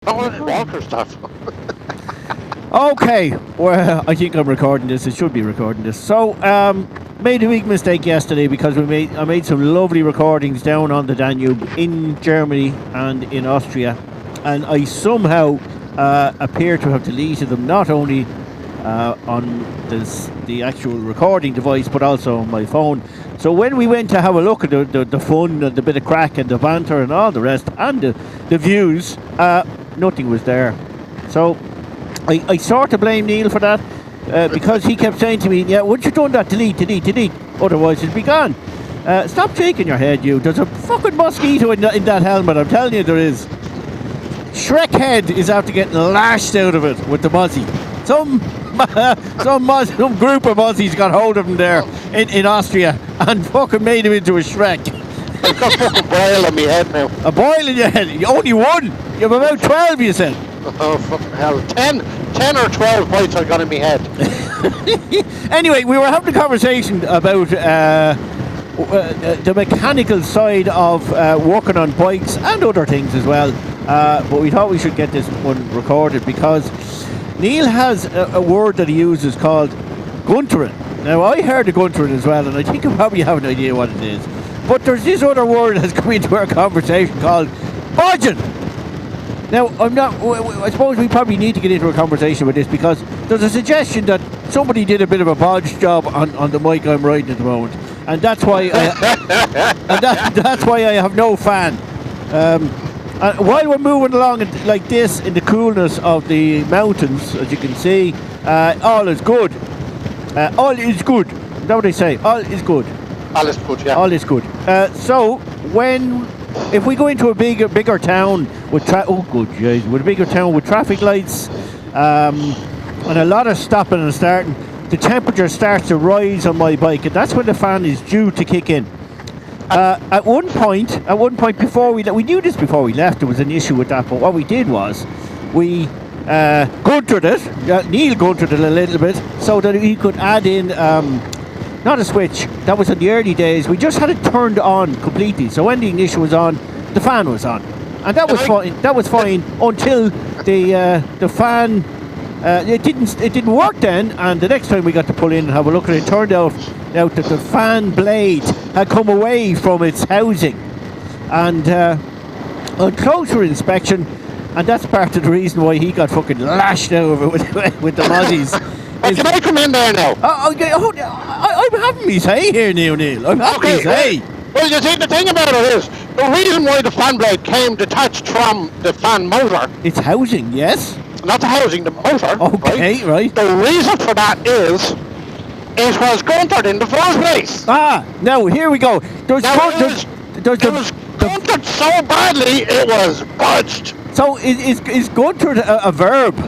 Oh, Walker stuff. Okay, well, I think I'm recording this. I should be recording this. So, made a big mistake yesterday because I made some lovely recordings down on the Danube in Germany and in Austria, and I somehow appear to have deleted them not only on the actual recording device but also on my phone. So when we went to have a look at the fun and the bit of crack and the banter and all the rest and the views, nothing was there. So I sort of blame Neil for that because he kept saying to me, yeah, once you've done that, delete, otherwise it'll be gone. Stop shaking your head, you. There's a fucking mosquito in that helmet, I'm telling you there is. Shrek Head is after getting lashed out of it with the mozzie. Some group of mozzies got hold of him there in Austria and fucking made him into a Shrek. I've got fucking boil on my head now. A boil in your head? You only one? You have about 12, you said. Oh, fucking hell. 10 or 12 bites I got in my head. Anyway, we were having a conversation about the mechanical side of working on bikes and other things as well. But we thought we should get this one recorded because Neil has a word that he uses called guntering. Now, I heard of guntering as well, and I think you probably have an idea what it is. But there's this other word that's come into our conversation called bodging. Now, I suppose we probably need to get into a conversation with this because there's a suggestion that somebody did a bit of a bodge job on the mic I'm riding at the moment. And that's why that's why I have no fan. While we're moving along like this in the coolness of the mountains, as you can see, all is good. All is good. Is that what they say? All is good. All is good, yeah. All is good. So if we go into a bigger town with with a bigger town with traffic lights and a lot of stopping and starting, the temperature starts to rise on my bike, and that's when the fan is due to kick in. At one point before we knew this before we left, there was an issue with that. But what we did was we guntered it. Neil guntered it a little bit so that he could add in not a switch. That was in the early days. We just had it turned on completely. So when the ignition was on, the fan was on, and that was fine. That was fine until the fan. It didn't work then, and the next time we got to pull in and have a look at it, turned out that the fan blade had come away from its housing, and on closer inspection, and that's part of the reason why he got fucking lashed over with the mozzies. Can I come in there now? I'm having me say here, Neil. I'm having me say. Well, you see, the thing about it is, the reason why the fan blade came detached from the fan motor... It's housing, yes? Not the housing, the motor. Okay, right. The reason for that is it was guntered in the first place. Now, here we go. It was guntered so badly, it was budged. So, is guntered a verb?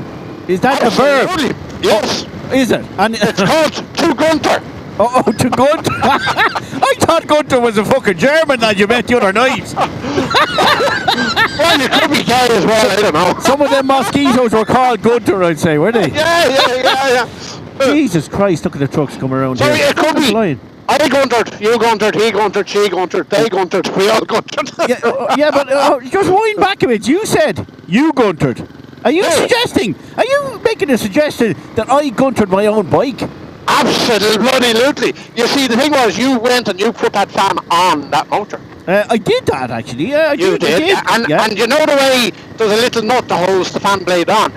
Is that Absolutely. a verb? Yes. Oh, is it? And it's called to gunter. Oh, to gunter. I thought gunter was a fucking German that you met the other night. Well, you could be gay as well, I don't know. Some of them mosquitoes were called gunter, I'd say, were they? Yeah. Jesus Christ, look at the trucks coming around Sorry, here. It could be. Flying. I guntered, you guntered, he guntered, she guntered, they guntered, we all guntered. but just wind back a bit. You said you guntered. Are you making a suggestion that I guntered my own bike? Absolutely. You see, the thing was, you went and you put that fan on that motor. I did that, actually. Yeah, you did. And you know the way there's a little nut that holds the fan blade on?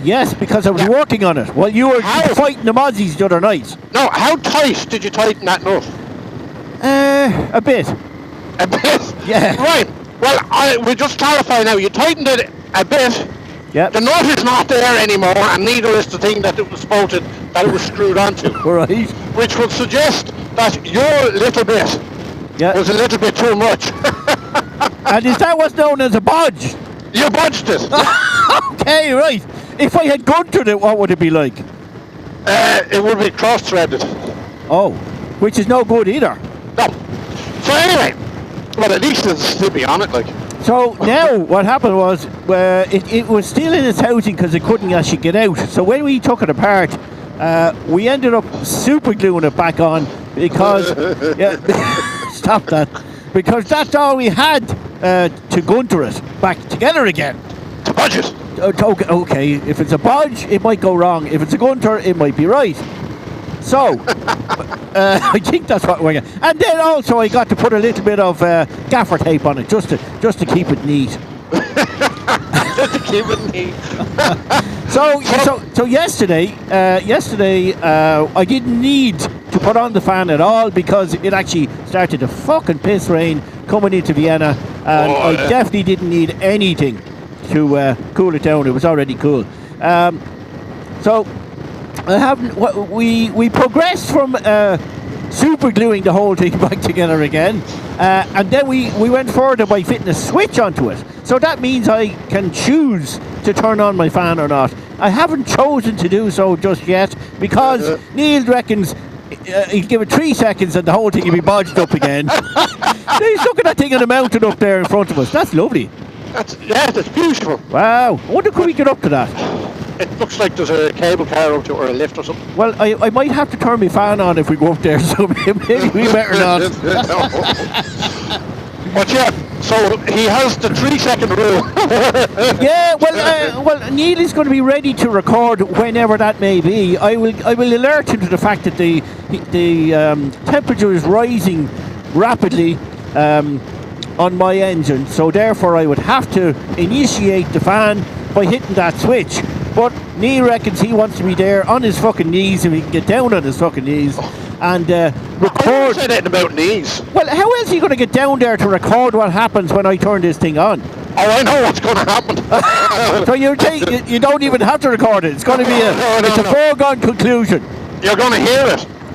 Yes, because I was working on it while you were fighting the mozzies the other night. No, how tight did you tighten that nut? A bit. A bit? Yeah. Right. Well, we just clarify now. You tightened it a bit. Yep. The nut is not there anymore, and neither is the thing that it was bolted, that it was screwed onto. Right. Which would suggest that your little bit was a little bit too much. And is that what's known as a bodge? You bodged it. Okay, right. If I had guntered it, what would it be like? It would be cross-threaded. Oh, which is no good either. No. So anyway, well, at least it's slippy on it, like. So now what happened was it was still in its housing because it couldn't actually get out. So when we took it apart, we ended up super gluing it back on because stop that, because that's all we had to gunter it back together again. Budget. Okay, if it's a bodge, it might go wrong. If it's a gunter, it might be right. So, I think that's what we're getting. And then also I got to put a little bit of gaffer tape on it, just to keep it neat. Just to keep it neat. So yesterday, I didn't need to put on the fan at all because it actually started to fucking piss rain coming into Vienna, and I definitely didn't need anything to cool it down. It was already cool. So I haven't. We progressed from super gluing the whole thing back together again, and then we went further by fitting a switch onto it. So that means I can choose to turn on my fan or not. I haven't chosen to do so just yet because Neil reckons he'll give it 3 seconds and the whole thing will be bodged up again. He's looking at that thing on the mountain up there in front of us. That's lovely. That's beautiful. Wow. I wonder could we get up to that? It looks like there's a cable car up to it or a lift or something. Well, I might have to turn my fan on if we go up there, so maybe we better not. But yeah, so he has the 3-second rule. Yeah, well, Neil is going to be ready to record whenever that may be. I will alert him to the fact that the temperature is rising rapidly on my engine, so therefore I would have to initiate the fan by hitting that switch. But Neil reckons he wants to be there on his fucking knees, if he can get down on his fucking knees and record. I never said anything about knees. Well, how else are you going to get down there to record what happens when I turn this thing on? Oh, I know what's going to happen. So you don't even have to record it. It's going to be a foregone conclusion. You're going to hear it.